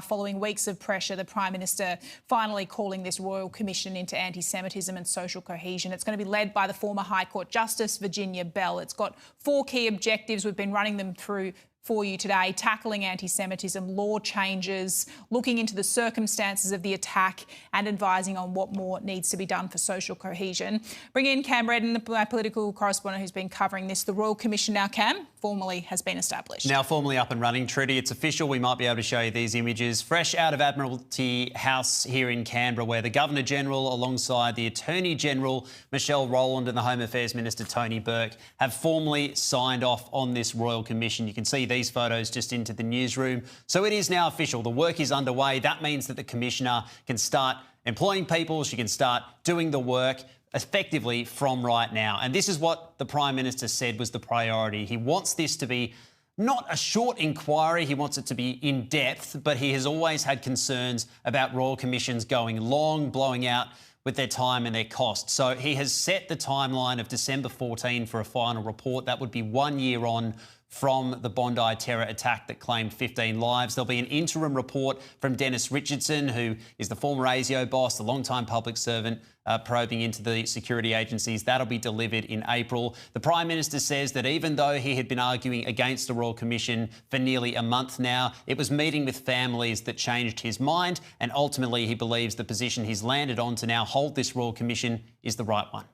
Following weeks of pressure, the Prime Minister finally calling this Royal Commission into anti-Semitism and social cohesion. It's going to be led by the former High Court Justice Virginia Bell. It's got 4 key objectives. We've been running them through for you today: tackling anti-Semitism, law changes, looking into the circumstances of the attack and advising on what more needs to be done for social cohesion. Bring in Cam Redden, the political correspondent who's been covering this. The Royal Commission now, Cam, formally has been established. Now formally up and running, Trudy. It's official. We might be able to show you these images fresh out of Admiralty House here in Canberra, where the Governor-General alongside the Attorney-General Michelle Rowland and the Home Affairs Minister Tony Burke have formally signed off on this Royal Commission. You can see these photos just into the newsroom. So it is now official. The work is underway. That means that the Commissioner can start employing people. She can start doing the work effectively from right now. And this is what the Prime Minister said was the priority. He wants this to be not a short inquiry, he wants it to be in depth, but he has always had concerns about Royal Commissions going long, blowing out with their time and their cost. So he has set the timeline of December 14 for a final report. That would be 1 year on from the Bondi terror attack that claimed 15 lives. There'll be an interim report from Dennis Richardson, who is the former ASIO boss, the long-time public servant, probing into the security agencies. That'll be delivered in April. The Prime Minister says that even though he had been arguing against the Royal Commission for nearly a month now, it was meeting with families that changed his mind, and ultimately he believes the position he's landed on to now hold this Royal Commission is the right one.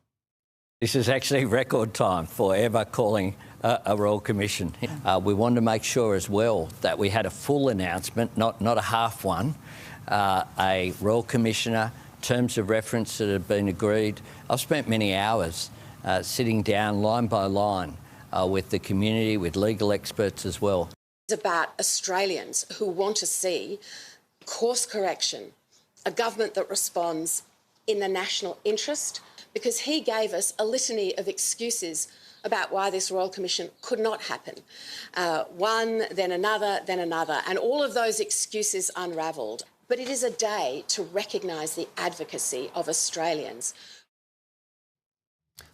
This is actually record time for ever calling a Royal Commission. We wanted to make sure as well that we had a full announcement, not a half one, a Royal Commissioner, terms of reference that have been agreed. I've spent many hours sitting down line by line with the community, with legal experts as well. It's about Australians who want to see course correction, a government that responds in the national interest, because he gave us a litany of excuses about why this Royal Commission could not happen. One, then another, and all of those excuses unravelled. But it is a day to recognise the advocacy of Australians.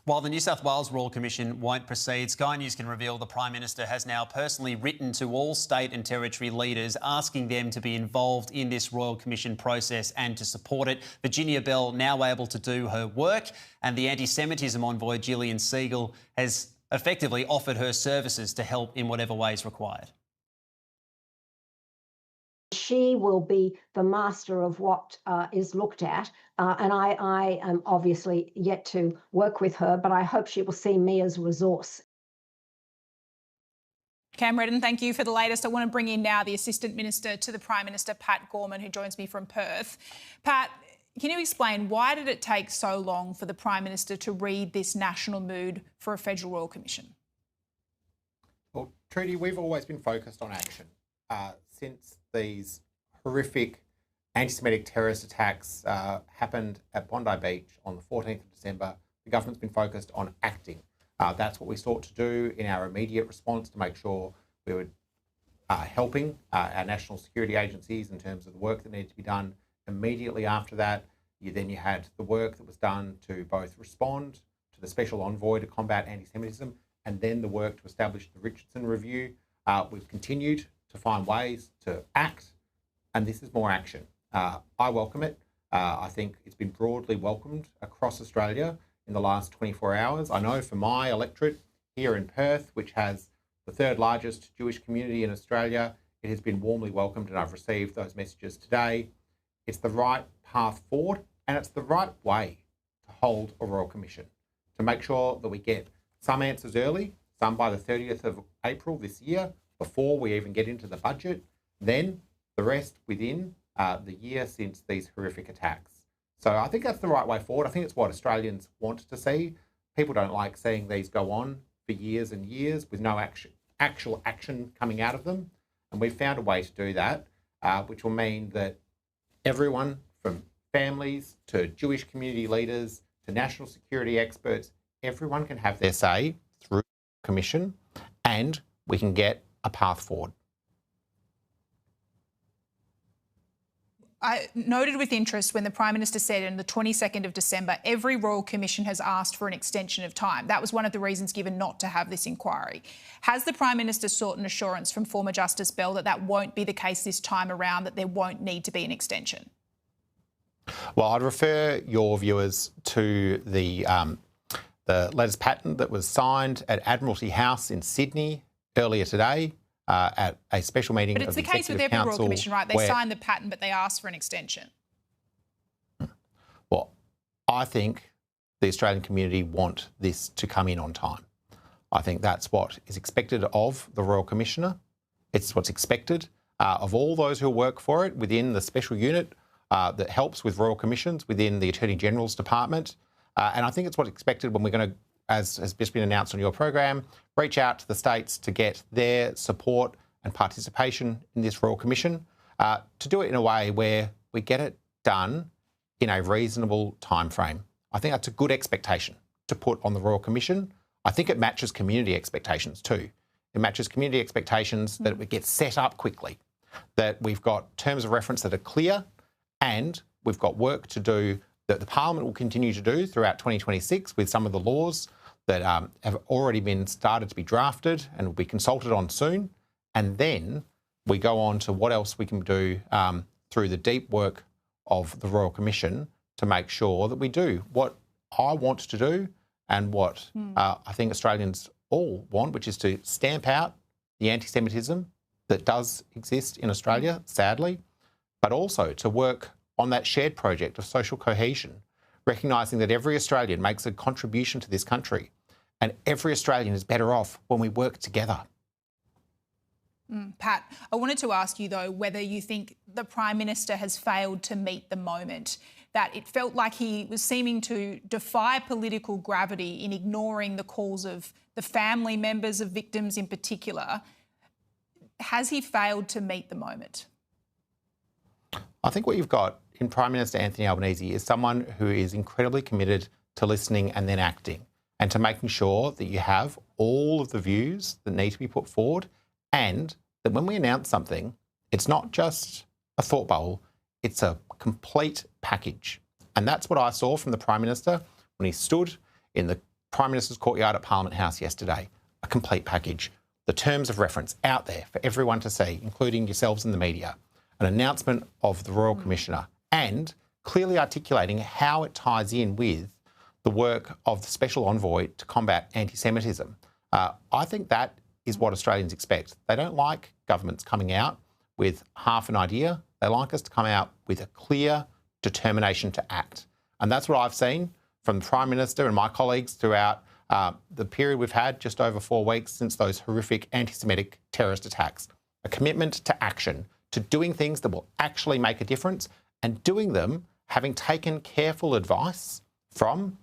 While the New South Wales Royal Commission won't proceed, Sky News can reveal the Prime Minister has now personally written to all state and territory leaders asking them to be involved in this Royal Commission process and to support it. Virginia Bell now able to do her work, and the anti-Semitism envoy Gillian Siegel has effectively offered her services to help in whatever ways required. She will be the master of what is looked at, and I am obviously yet to work with her, but I hope she will see me as a resource. Cam Redden, thank you for the latest. I want to bring in now the Assistant Minister to the Prime Minister, Pat Gorman, who joins me from Perth. Pat, can you explain why did it take so long for the Prime Minister to read this national mood for a federal Royal Commission? Well, Trudy, we've always been focused on action. Since these horrific anti-Semitic terrorist attacks happened at Bondi Beach on the 14th of December, the government's been focused on acting. That's what we sought to do in our immediate response to make sure we were helping our national security agencies in terms of the work that needed to be done. Immediately after that, you had the work that was done to both respond to the special envoy to combat anti-Semitism, and then the work to establish the Richardson Review. We've continued to find ways to act, and this is more action. I welcome it. I think it's been broadly welcomed across Australia in the last 24 hours. I know for my electorate here in Perth, which has the 3rd largest Jewish community in Australia, it has been warmly welcomed, and I've received those messages today. It's the right path forward, and it's the right way to hold a Royal Commission, to make sure that we get some answers early, some by the 30th of April this year, before we even get into the budget, then the rest within the year since these horrific attacks. So I think that's the right way forward. I think it's what Australians want to see. People don't like seeing these go on for years and years with no actual action coming out of them. And we've found a way to do that, which will mean that everyone from families to Jewish community leaders to national security experts, everyone can have their say through the Commission, and we can get a path forward. I noted with interest when the Prime Minister said on the 22nd of December, every Royal Commission has asked for an extension of time. That was one of the reasons given not to have this inquiry. Has the Prime Minister sought an assurance from former Justice Bell that that won't be the case this time around, that there won't need to be an extension? Well, I'd refer your viewers to the letters patent that was signed at Admiralty House in Sydney earlier today. At a special meeting but it's of the the case with Executive every Royal Council Commission, right? They sign the patent, but they ask for an extension. Well, I think the Australian community want this to come in on time. I think that's what is expected of the Royal Commissioner. It's what's expected of all those who work for it within the special unit that helps with Royal Commissions within the Attorney General's Department. And I think it's what's expected when we're going to, as has just been announced on your program, reach out to the states to get their support and participation in this Royal Commission, to do it in a way where we get it done in a reasonable time frame. I think that's a good expectation to put on the Royal Commission. I think it matches community expectations too. It matches community expectations that it gets set up quickly, that we've got terms of reference that are clear, and we've got work to do that the Parliament will continue to do throughout 2026 with some of the laws that have already been started to be drafted and will be consulted on soon. And then we go on to what else we can do through the deep work of the Royal Commission to make sure that we do what I want to do and what I think Australians all want, which is to stamp out the anti-Semitism that does exist in Australia, sadly, but also to work on that shared project of social cohesion, recognising that every Australian makes a contribution to this country and every Australian is better off when we work together. Pat, I wanted to ask you, though, whether you think the Prime Minister has failed to meet the moment, that it felt like he was seeming to defy political gravity in ignoring the calls of the family members of victims in particular. Has he failed to meet the moment? I think what you've got in Prime Minister Anthony Albanese is someone who is incredibly committed to listening and then acting, and to making sure that you have all of the views that need to be put forward, and that when we announce something, it's not just a thought bubble, it's a complete package. And that's what I saw from the Prime Minister when he stood in the Prime Minister's courtyard at Parliament House yesterday. A complete package. The terms of reference out there for everyone to see, including yourselves in the media. An announcement of the Royal Commissioner, and clearly articulating how it ties in with the work of the Special Envoy to combat anti-Semitism. I think that is what Australians expect. They don't like governments coming out with half an idea. They like us to come out with a clear determination to act. And that's what I've seen from the Prime Minister and my colleagues throughout the period we've had, just over 4 weeks since those horrific anti-Semitic terrorist attacks. A commitment to action, to doing things that will actually make a difference, and doing them having taken careful advice from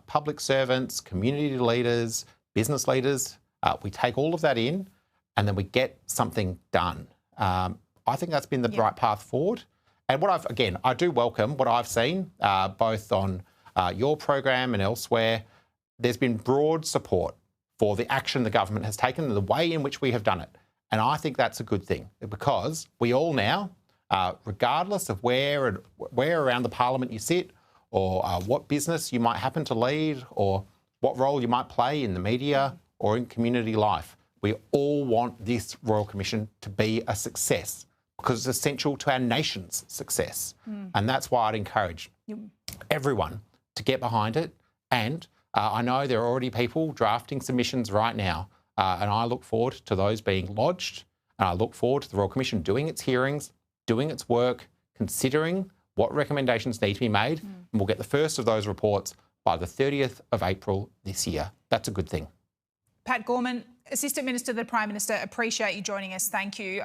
public servants, community leaders, business leaders. We take all of that in and then we get something done. I think that's been the right path forward. And I do welcome what I've seen, both on your program and elsewhere. There's been broad support for the action the government has taken and the way in which we have done it. And I think that's a good thing, because we all now, regardless of where around the Parliament you sit, or what business you might happen to lead, or what role you might play in the media or in community life, we all want this Royal Commission to be a success, because it's essential to our nation's success. And that's why I'd encourage everyone to get behind it. And I know there are already people drafting submissions right now, and I look forward to those being lodged. And I look forward to the Royal Commission doing its hearings, doing its work, considering what recommendations need to be made. And we'll get the first of those reports by the 30th of April this year. That's a good thing. Pat Gorman, Assistant Minister to the Prime Minister, appreciate you joining us. Thank you.